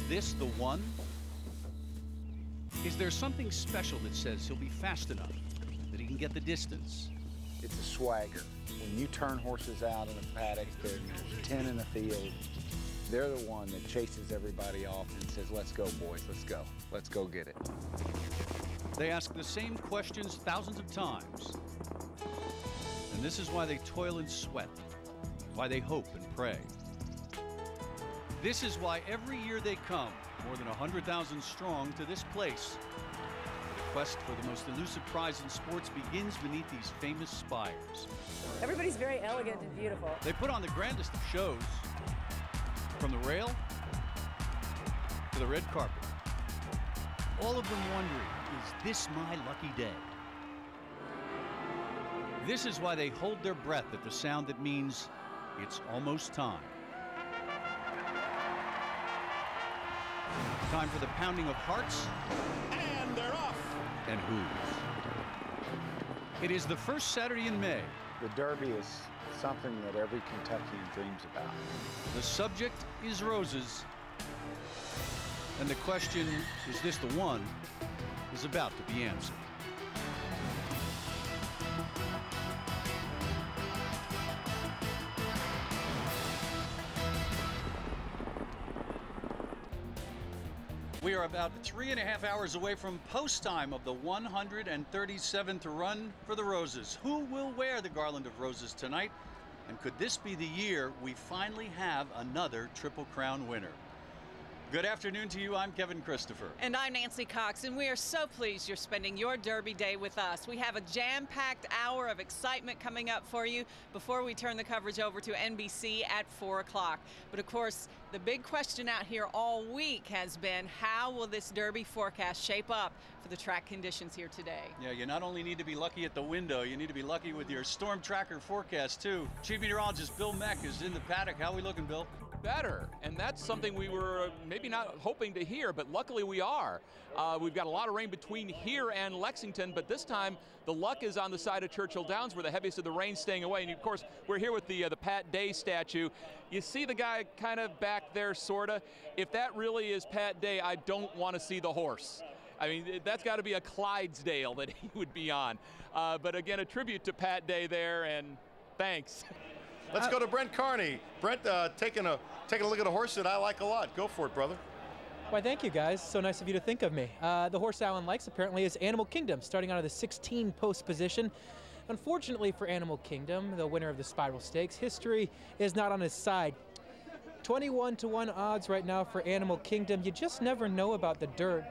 this the one? Is there something special that says he'll be fast enough, that he can get the distance? It's a swagger. When you turn horses out in a paddock, there's 10 in the field. They're the one that chases everybody off and says, let's go, boys, let's go. Let's go get it. They ask the same questions thousands of times. And this is why they toil and sweat, why they hope and pray. This is why every year they come, more than 100,000 strong, to this place. The quest for the most elusive prize in sports begins beneath these famous spires. Everybody's very elegant and beautiful. They put on the grandest of shows, from the rail to the red carpet. All of them wondering, is this my lucky day? This is why they hold their breath at the sound that means it's almost time. Time for the pounding of hearts. And they're off. And hooves. It is the first Saturday in May. The Derby is something that every Kentuckian dreams about. The subject is roses. And the question, is this the one, is about to be answered. We are about 3.5 hours away from post time of the 137th run for the Roses. Who will wear the garland of roses tonight? And could this be the year we finally have another Triple Crown winner? Good afternoon to you. I'm Kevin Christopher. And I'm Nancy Cox, and we are so pleased you're spending your Derby day with us. We have a jam-packed hour of excitement coming up for you before we turn the coverage over to NBC at 4 o'clock. But of course, the big question out here all week has been, how will this Derby forecast shape up for the track conditions here today? Yeah, you not only need to be lucky at the window, you need to be lucky with your storm tracker forecast too. Chief Meteorologist Bill Meck is in the paddock. How are we looking, Bill? Better, and that's something we were maybe not hoping to hear, but luckily we are. We've got a lot of rain between here and Lexington, but this time the luck is on the side of Churchill Downs, where the heaviest of the rain staying away. And of course, we're here with the Pat Day statue. You see the guy kind of back there, sorta. If that really is Pat Day, I don't want to see the horse. I mean, that's got to be a Clydesdale that he would be on. But again, a tribute to Pat Day there, and thanks. Let's go to Brent Carney. Brent, taking a look at a horse that I like a lot. Go for it, brother. Why, thank you, guys. So nice of you to think of me. The horse Alan likes apparently is Animal Kingdom, starting out of the 16 post position. Unfortunately for Animal Kingdom, the winner of the Spiral Stakes, history is not on his side. 21-1 odds right now for Animal Kingdom. You just never know about the dirt.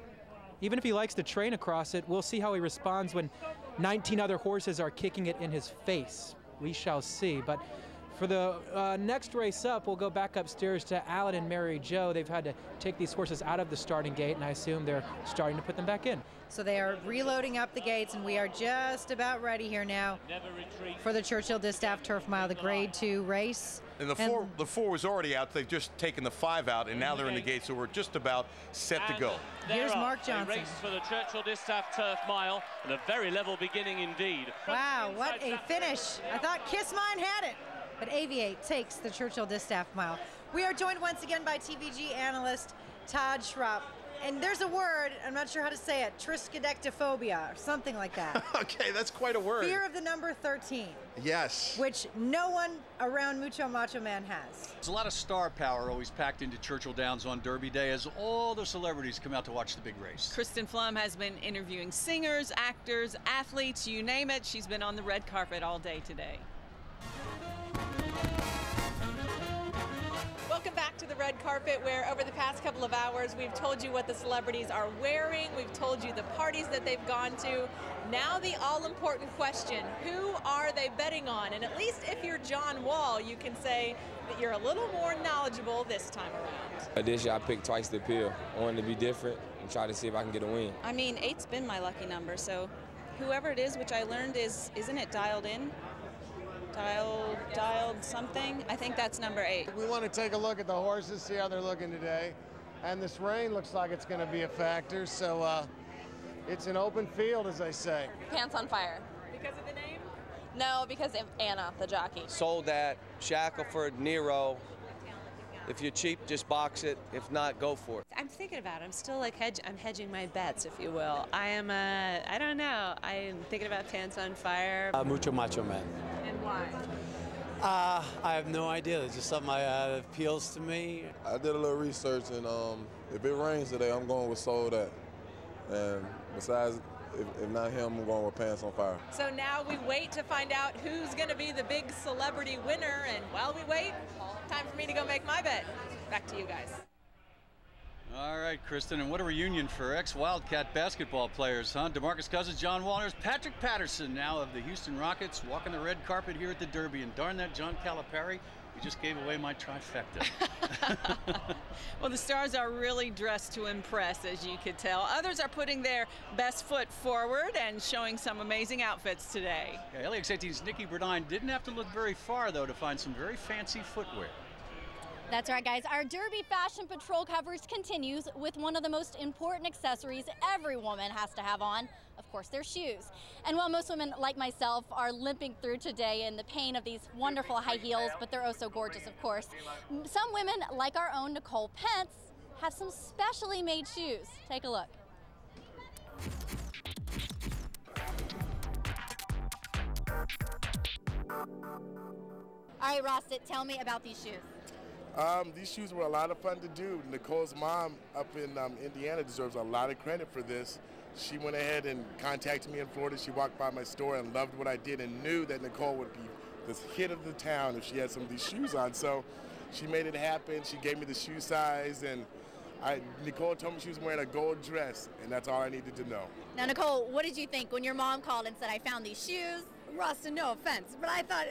Even if he likes to train across it, we'll see how he responds when 19 other horses are kicking it in his face. We shall see. But for the next race up, we'll go back upstairs to Alan and Mary Jo. They've had to take these horses out of the starting gate, and I assume they're starting to put them back in. So they are reloading up the gates, and we are just about ready here now for the Churchill Distaff Turf Mile, the Grade 2 race. And the four was already out. They've just taken the 5 out, and now they're in the gate, so we're just about set to go. Here's Mark Johnson. A race for the Churchill Distaff Turf Mile, and a very level beginning indeed. Wow, what a finish. I thought Kiss Mine had it, but Aviate takes the Churchill Distaff Mile. We are joined once again by TVG analyst Todd Schrupp. And there's a word, I'm not sure how to say it, triskaidectophobia, or something like that. Okay, that's quite a word. Fear of the number 13. Yes. Which no one around Mucho Macho Man has. There's a lot of star power always packed into Churchill Downs on Derby Day as all the celebrities come out to watch the big race. Kristen Flum has been interviewing singers, actors, athletes, you name it. She's been on the red carpet all day today. Welcome back to the red carpet, where over the past couple of hours we've told you what the celebrities are wearing, we've told you the parties that they've gone to. Now the all-important question, who are they betting on? And at least if you're John Wall, you can say that you're a little more knowledgeable this time around. This year I picked twice the appeal. I wanted to be different and try to see if I can get a win. I mean, 8's been my lucky number, so whoever it is, which I learned isn't it dialed in? Dialed something. I think that's number 8. We want to take a look at the horses, see how they're looking today. And this rain looks like it's going to be a factor, so it's an open field, as I say. Pants on fire. Because of the name? No, because of Anna, the jockey. Sold at Shackelford, NEHRO. If you're cheap, just box it. If not, go for it. I'm thinking about it. I'm still like I'm hedging my bets, if you will. I don't know. I'm thinking about Pants on Fire. Mucho Macho Man. And why? I have no idea. It's just something that appeals to me. I did a little research, and if it rains today, I'm going with Soul That. And besides, if not him, I'm going with Pants on Fire. So now we wait to find out who's going to be the big celebrity winner, and while we wait, time for me to go make my bet. Back to you guys. All right, Kristen, and what a reunion for ex-Wildcat basketball players, huh? DeMarcus Cousins, John Wallers, Patrick Patterson, now of the Houston Rockets, walking the red carpet here at the Derby. And darn that John Calipari, you just gave away my trifecta. Well, the stars are really dressed to impress, as you could tell. Others are putting their best foot forward and showing some amazing outfits today. Yeah, LEX-18's Nikki Burdine didn't have to look very far, though, to find some very fancy footwear. That's right, guys. Our Derby Fashion Patrol coverage continues with one of the most important accessories every woman has to have on, of course, their shoes. And while most women, like myself, are limping through today in the pain of these wonderful high heels, but they're oh so gorgeous, of course, some women, like our own Nicole Pence, have some specially made shoes. Take a look. All right, Rosset, tell me about these shoes. These shoes were a lot of fun to do. Nicole's mom up in Indiana deserves a lot of credit for this. She went ahead and contacted me in Florida. She walked by my store and loved what I did and knew that Nicole would be the hit of the town if she had some of these shoes on. So she made it happen. She gave me the shoe size, and Nicole told me she was wearing a gold dress, and that's all I needed to know. Now, Nicole, what did you think when your mom called and said, I found these shoes? Rustin, no offense, but I thought,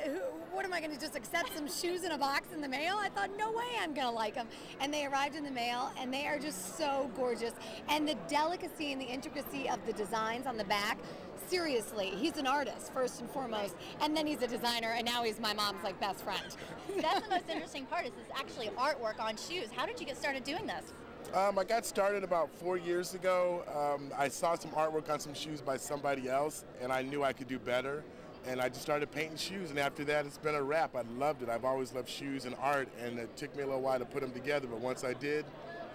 what am I going to just accept some shoes in a box in the mail? I thought, no way I'm going to like them. And they arrived in the mail, and they are just so gorgeous. And the delicacy and the intricacy of the designs on the back, seriously, he's an artist, first and foremost, and then he's a designer, and now he's my mom's, like, best friend. That's the most interesting part, is this actually artwork on shoes. How did you get started doing this? I got started about 4 years ago. I saw some artwork on some shoes by somebody else, and I knew I could do better. And I just started painting shoes, and after that, it's been a wrap. I loved it. I've always loved shoes and art, and it took me a little while to put them together, but once I did,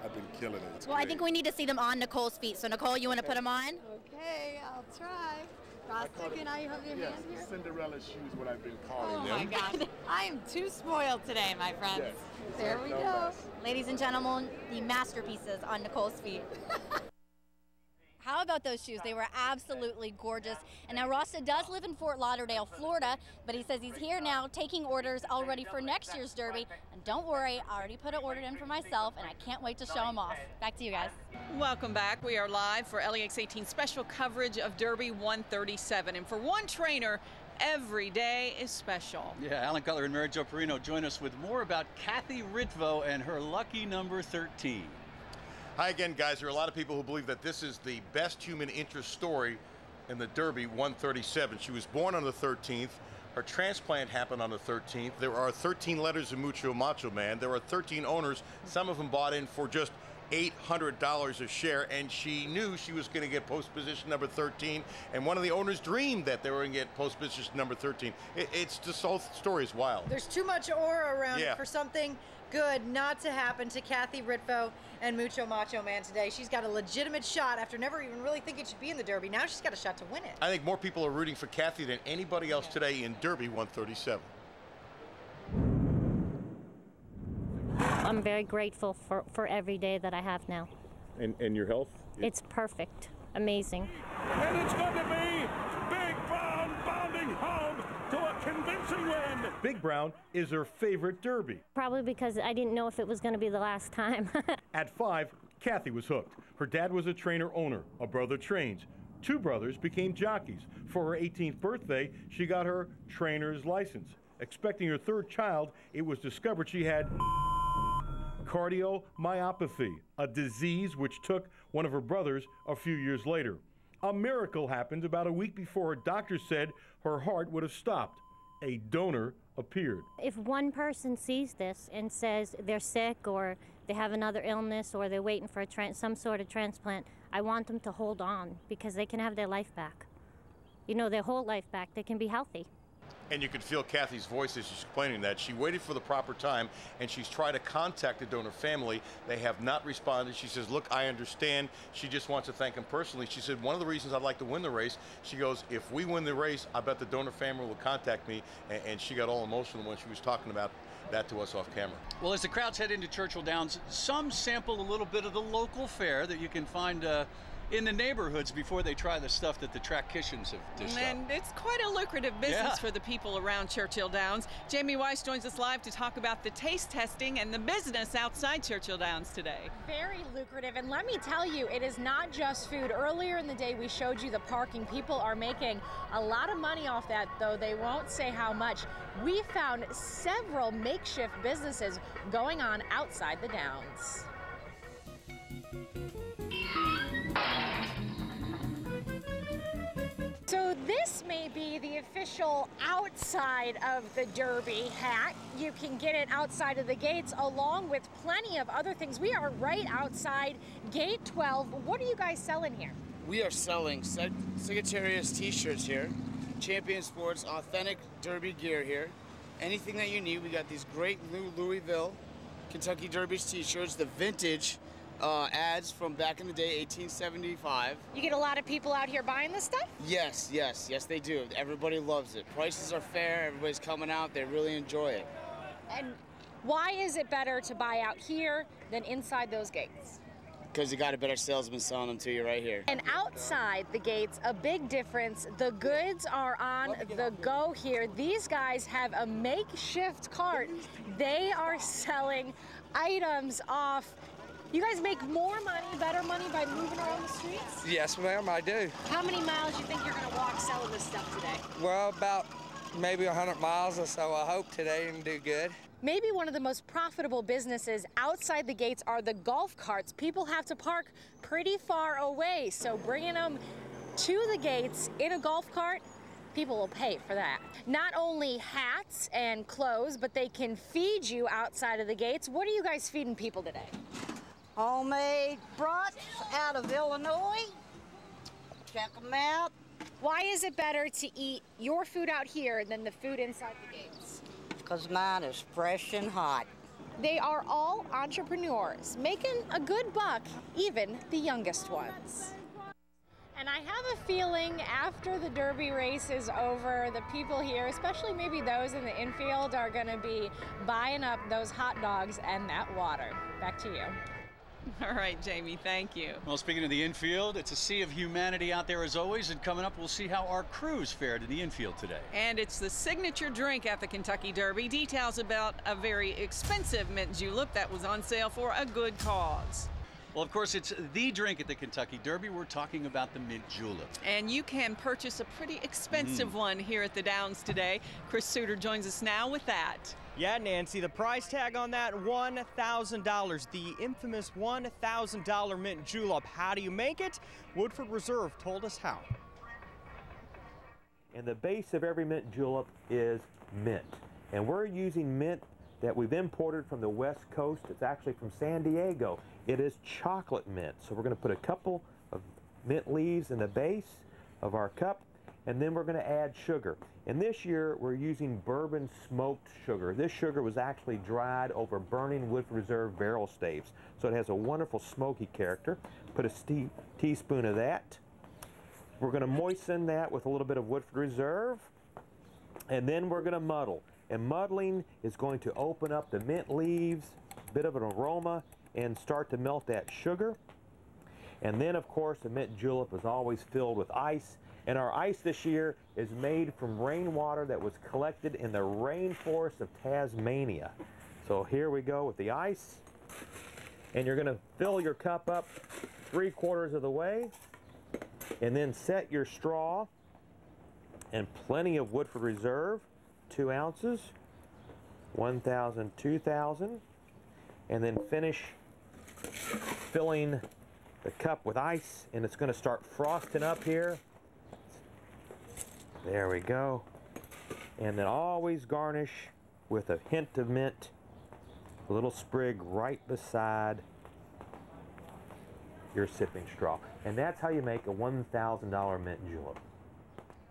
I've been killing it. It's well, great. I think we need to see them on Nicole's feet. So, Nicole, you want to put them on? Okay, I'll try. Rostin, can I have your hand here? Cinderella shoes, what I've been calling them. Oh, my God. I am too spoiled today, my friends. Yes. There we go. Ladies and gentlemen, the masterpieces on Nicole's feet. How about those shoes? They were absolutely gorgeous. And now Rasta does live in Fort Lauderdale, Florida, but he says he's here now taking orders already for next year's Derby. And don't worry, I already put an order in for myself, and I can't wait to show them off. Back to you guys. Welcome back. We are live for LEX-18 special coverage of Derby 137. And for one trainer, every day is special. Yeah, Alan Cutler and Mary Jo Perino join us with more about Kathy Ritvo and her lucky number 13. Hi again, guys. There are a lot of people who believe that this is the best human interest story in the Derby 137. She was born on the 13th. Her transplant happened on the 13th. There are 13 letters in Mucho Macho Man. There are 13 owners. Some of them bought in for just $800 a share, and she knew she was going to get post position number 13, and one of the owners dreamed that they were going to get post position number 13. It's just, the whole story is wild. There's too much aura around for something good not to happen to Kathy Ritvo and Mucho Macho Man today. She's got a legitimate shot after never even really thinking she'd be in the Derby. Now she's got a shot to win it. I think more people are rooting for Kathy than anybody else today in Derby 137. I'm very grateful for every day that I have now. And your health? It's perfect. Amazing. And it's going to be Big Brown bounding home to a convincing win. Big Brown is her favorite Derby. Probably because I didn't know if it was going to be the last time. At 5, Kathy was hooked. Her dad was a trainer-owner. A brother trains. 2 brothers became jockeys. For her 18th birthday, she got her trainer's license. Expecting her 3rd child, it was discovered she had cardiomyopathy, a disease which took one of her brothers a few years later. A miracle happened about a week before her doctor said her heart would have stopped. A donor appeared. If one person sees this and says they're sick or they have another illness or they're waiting for some sort of transplant, I want them to hold on because they can have their life back. You know, their whole life back. They can be healthy. And you can feel Kathy's voice as she's explaining that. She waited for the proper time, and she's tried to contact the donor family. They have not responded. She says, look, I understand. She just wants to thank them personally. She said, one of the reasons I'd like to win the race, she goes, if we win the race, I bet the donor family will contact me. And she got all emotional when she was talking about that to us off camera. Well, as the crowds head into Churchill Downs, some sample a little bit of the local fare that you can find in the neighborhoods before they try the stuff that the track kitchens have dished And out. it's quite a lucrative business for the people around Churchill Downs. Jamie Weiss joins us live to talk about the taste testing and the business outside Churchill Downs today. Very lucrative, and let me tell you, it is not just food. Earlier in the day, we showed you the parking. People are making a lot of money off that, though they won't say how much. We found several makeshift businesses going on outside the Downs. So this may be the official outside of the Derby hat. You can get it outside of the gates along with plenty of other things. We are right outside Gate 12. What are you guys selling here? We are selling Secretariat's t-shirts here, Champion Sports authentic Derby gear here. Anything that you need, we got these great new Louisville, Kentucky Derby t-shirts, the vintage ads from back in the day, 1875. You get a lot of people out here buying this stuff? Yes, yes, yes, they do. Everybody loves it. Prices are fair. Everybody's coming out. They really enjoy it. And why is it better to buy out here than inside those gates? Because you got a better salesman selling them to you right here. And outside the gates, a big difference. The goods are on the go here. These guys have a makeshift cart. They are selling items off. You guys make more money, better money by moving around the streets? Yes, ma'am, I do. How many miles do you think you're going to walk selling this stuff today? Well, about maybe 100 miles or so, I hope today, and do good. Maybe one of the most profitable businesses outside the gates are the golf carts. People have to park pretty far away, so bringing them to the gates in a golf cart, people will pay for that. Not only hats and clothes, but they can feed you outside of the gates. What are you guys feeding people today? Homemade brats out of Illinois. Check them out. Why is it better to eat your food out here than the food inside the gates? Because mine is fresh and hot. They are all entrepreneurs, making a good buck, even the youngest ones. And I have a feeling after the Derby race is over, the people here, especially maybe those in the infield, are going to be buying up those hot dogs and that water. Back to you. All right, Jamie, thank you. Well, speaking of the infield, it's a sea of humanity out there as always, and coming up, we'll see how our crews fared in the infield today. And it's the signature drink at the Kentucky Derby. Details about a very expensive mint julep that was on sale for a good cause. Well, of course, it's the drink at the Kentucky Derby. We're talking about the mint julep. And you can purchase a pretty expensive one here at the Downs today. Chris Suter joins us now with that. Yeah, Nancy, the price tag on that, $1,000. The infamous $1,000 mint julep. How do you make it? Woodford Reserve told us how. And the base of every mint julep is mint. And we're using mint that we've imported from the West Coast. It's actually from San Diego. It is chocolate mint. So we're going to put a couple of mint leaves in the base of our cup, and then we're going to add sugar. And this year we're using bourbon smoked sugar. This sugar was actually dried over burning Woodford Reserve barrel staves. So it has a wonderful smoky character. Put a teaspoon of that. We're going to moisten that with a little bit of Woodford Reserve, and then we're going to muddle. And muddling is going to open up the mint leaves, a bit of an aroma, and start to melt that sugar. And then, of course, the mint julep is always filled with ice. And our ice this year is made from rainwater that was collected in the rainforest of Tasmania. So here we go with the ice. And you're going to fill your cup up 3/4 of the way. And then set your straw and plenty of Woodford Reserve, 2 ounces, 1,000, 2,000. And then finish filling the cup with ice, and it's going to start frosting up here. There we go. And then always garnish with a hint of mint, a little sprig right beside your sipping straw. And that's how you make a $1,000 mint julep.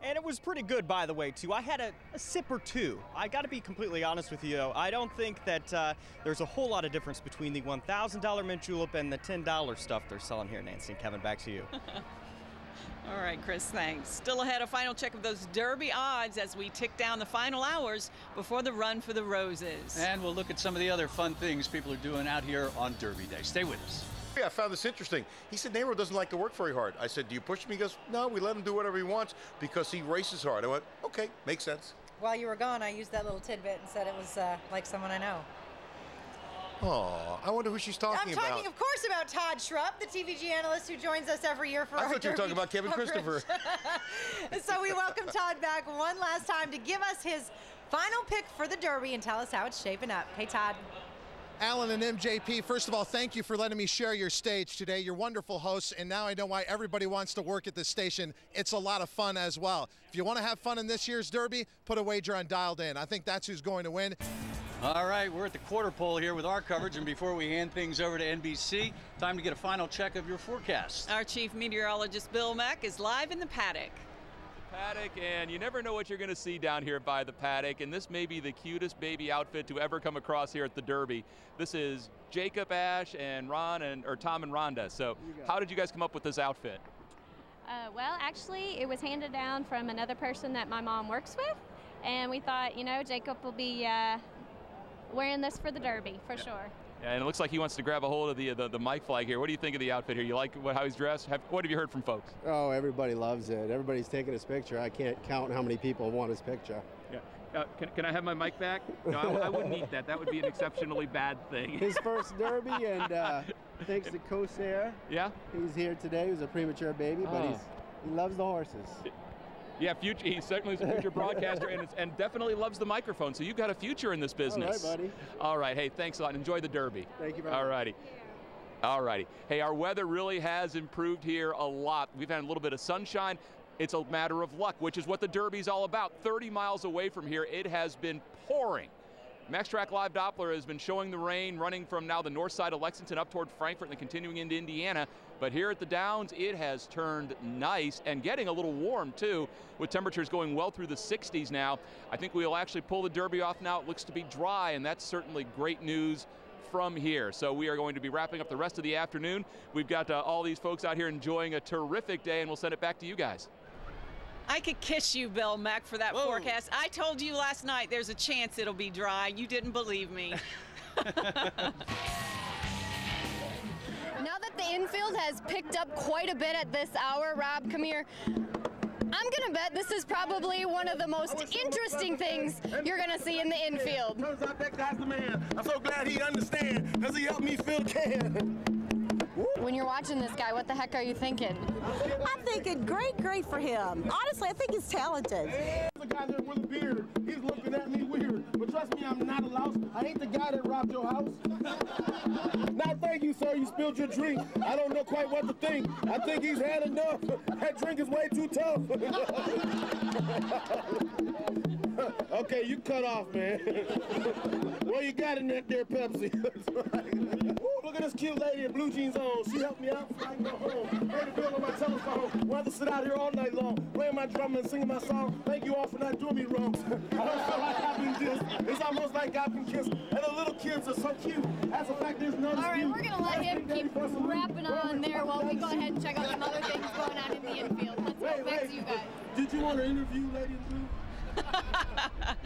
And it was pretty good, by the way, too. I had a sip or two. I got to be completely honest with you, though. I don't think that there's a whole lot of difference between the $1,000 mint julep and the $10 stuff they're selling here, Nancy and Kevin. Back to you. All right, Chris, thanks. Still ahead, a final check of those Derby odds as we tick down the final hours before the run for the roses. And we'll look at some of the other fun things people are doing out here on Derby Day. Stay with us. Yeah, I found this interesting. He said NEHRO doesn't like to work very hard. I said, do you push him? He goes, no, we let him do whatever he wants because he races hard. I went, okay, makes sense. While you were gone, I used that little tidbit and said it was like someone I know. Oh, I wonder who she's talking about. I'm talking, of course, about Todd Schrupp, the TVG analyst who joins us every year for our I thought you were talking about Kevin Christopher. So we welcome Todd back one last time to give us his final pick for the Derby and tell us how it's shaping up. Hey, Todd. Alan and MJP, first of all, thank you for letting me share your stage today. You're wonderful hosts, and now I know why everybody wants to work at this station. It's a lot of fun as well. If you want to have fun in this year's Derby, put a wager on Dialed In. I think that's who's going to win. All right, we're at the quarter pole here with our coverage, and before we hand things over to NBC, time to get a final check of your forecast. Our chief meteorologist, Bill Mack, is live in the paddock. Paddock, and you never know what you're going to see down here by the paddock, and this may be the cutest baby outfit to ever come across here at the Derby. This is Jacob Ash and Tom and Rhonda. So how did you guys come up with this outfit? Well, actually, it was handed down from another person that my mom works with, and we thought, you know, Jacob will be wearing this for the Derby for sure. And it looks like he wants to grab a hold of the mic flag here. What do you think of the outfit here? You like how he's dressed? What have you heard from folks? Oh, everybody loves it. Everybody's taking his picture. I can't count how many people want his picture. Yeah. Can I have my mic back? No, I wouldn't eat that. That would be an exceptionally bad thing. His first Derby, and thanks to Corsair. Yeah? He's here today. He was a premature baby, but he loves the horses. Yeah, he certainly is a future broadcaster and definitely loves the microphone. So you've got a future in this business. All right, buddy. All right. Hey, thanks a lot. Enjoy the Derby. Thank you very much. All righty. All righty. Hey, our weather really has improved here a lot. We've had a little bit of sunshine. It's a matter of luck, which is what the Derby's all about. 30 miles away from here, it has been pouring. MaxTrack Live Doppler has been showing the rain running from now the north side of Lexington up toward Frankfort and then continuing into Indiana. But here at the Downs, it has turned nice and getting a little warm too, with temperatures going well through the 60s now. I think we'll actually pull the Derby off now. It looks to be dry, and that's certainly great news from here. So we are going to be wrapping up the rest of the afternoon. We've got all these folks out here enjoying a terrific day, and we'll send it back to you guys. I could kiss you, Bill Mack, for that forecast. I told you last night there's a chance it'll be dry. You didn't believe me. Now that the infield has picked up quite a bit at this hour, Rob, come here. I'm going to bet this is probably one of the most interesting things you're going to see in the infield. Turns out that guy's the man. I'm so glad he understands because he helped me fill can. When you're watching this guy, what the heck are you thinking? I'm thinking great for him. Honestly, I think he's talented. The guy there with a beard, he's looking at me weird. But trust me, I'm not a louse. I ain't the guy that robbed your house. Now, thank you, sir. You spilled your drink. I don't know quite what to think. I think he's had enough. That drink is way too tough. Okay, you cut off, man. Well, you got in that there Pepsi. Woo, look at this cute lady in blue jeans on. She helped me out before I can go home. Pay the bill on my telephone. Rather sit out here all night long, playing my drum and singing my song. Thank you all for not doing me wrong. I don't feel like I've been dissed. It's almost like I've been kissed. And the little kids are so cute. As a fact, there's none. All right, we're going to let him keep rapping on there while we go ahead and check out some other things going on in the infield. Let's go back to you guys. Did you want to interview Lady in Blue?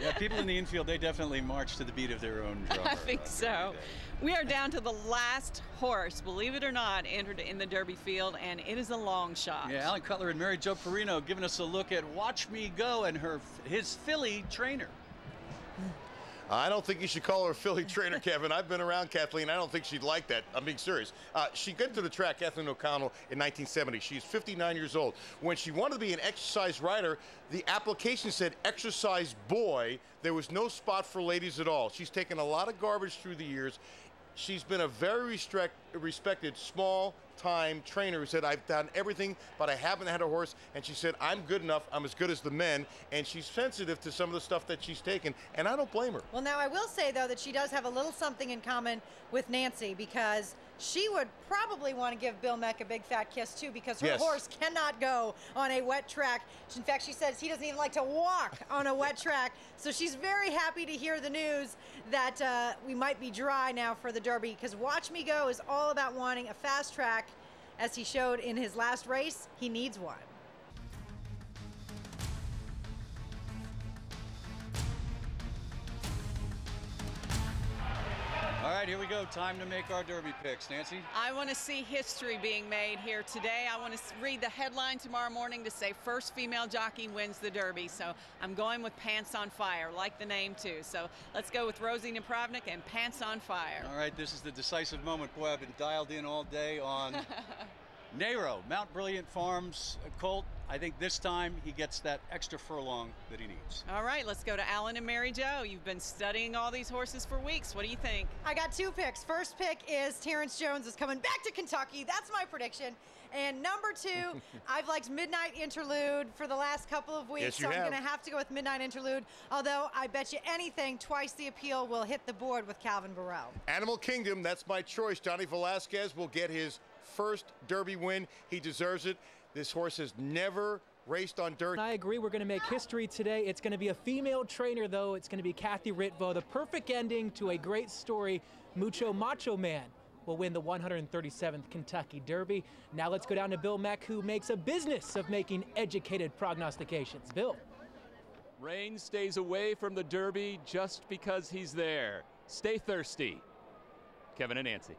Yeah, people in the infield, they definitely march to the beat of their own drum. I think so. We are down to the last horse, believe it or not, entered in the Derby field, and it is a long shot. Yeah, Alan Cutler and Mary Jo Perino giving us a look at Watch Me Go and his filly trainer. I don't think you should call her a filly trainer, Kevin. I've been around Kathleen. I don't think she'd like that. I'm being serious. She got to the track, Kathleen O'Connell, in 1970. She's 59 years old. When she wanted to be an exercise rider, the application said exercise boy. There was no spot for ladies at all. She's taken a lot of garbage through the years. She's been a very respected small-time trainer who said, I've done everything, but I haven't had a horse. And she said, I'm good enough. I'm as good as the men. And she's sensitive to some of the stuff that she's taken, and I don't blame her. Well, now I will say, though, that she does have a little something in common with Nancy because she would probably want to give Bill Meck a big fat kiss too, because her Yes. horse cannot go on a wet track. In fact, she says he doesn't even like to walk on a wet track. So she's very happy to hear the news that we might be dry now for the Derby, because Watch Me Go is all about wanting a fast track. As he showed in his last race, he needs one. All right, here we go. Time to make our Derby picks. Nancy? I want to see history being made here today. I want to read the headline tomorrow morning to say first female jockey wins the Derby. So I'm going with Pants on Fire, like the name too. So let's go with Rosie Napravnik and Pants on Fire. All right, this is the decisive moment. Boy, I've been dialed in all day on NEHRO, Mount Brilliant Farms colt. I think this time he gets that extra furlong that he needs. All right, let's go to Alan and Mary Jo. You've been studying all these horses for weeks. What do you think? I got 2 picks. First pick is Terrence Jones is coming back to Kentucky. That's my prediction. And number 2, I've liked Midnight Interlude for the last couple of weeks, Yes, you so I'm have. going to have to go with Midnight Interlude. Although I bet you anything, Twice the Appeal will hit the board with Calvin Burrell. Animal Kingdom, that's my choice. Johnny Velasquez will get his first Derby win. He deserves it. This horse has never raced on dirt. I agree. We're going to make history today. It's going to be a female trainer, though. It's going to be Kathy Ritvo. The perfect ending to a great story. Mucho Macho Man will win the 137th Kentucky Derby. Now let's go down to Bill Meck, who makes a business of making educated prognostications. Bill. Rain stays away from the Derby just because he's there. Stay thirsty. Kevin and Nancy.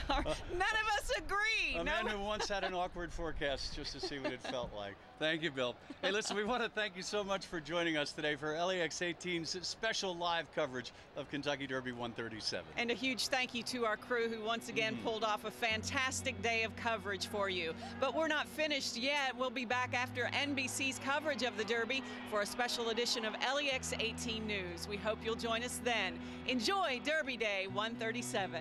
None of us agree. A man who once had an awkward forecast just to see what it felt like. Thank you, Bill. Hey, listen, we want to thank you so much for joining us today for LEX-18's special live coverage of Kentucky Derby 137. And a huge thank you to our crew who once again pulled off a fantastic day of coverage for you. But we're not finished yet. We'll be back after NBC's coverage of the Derby for a special edition of LEX-18 News. We hope you'll join us then. Enjoy Derby Day 137.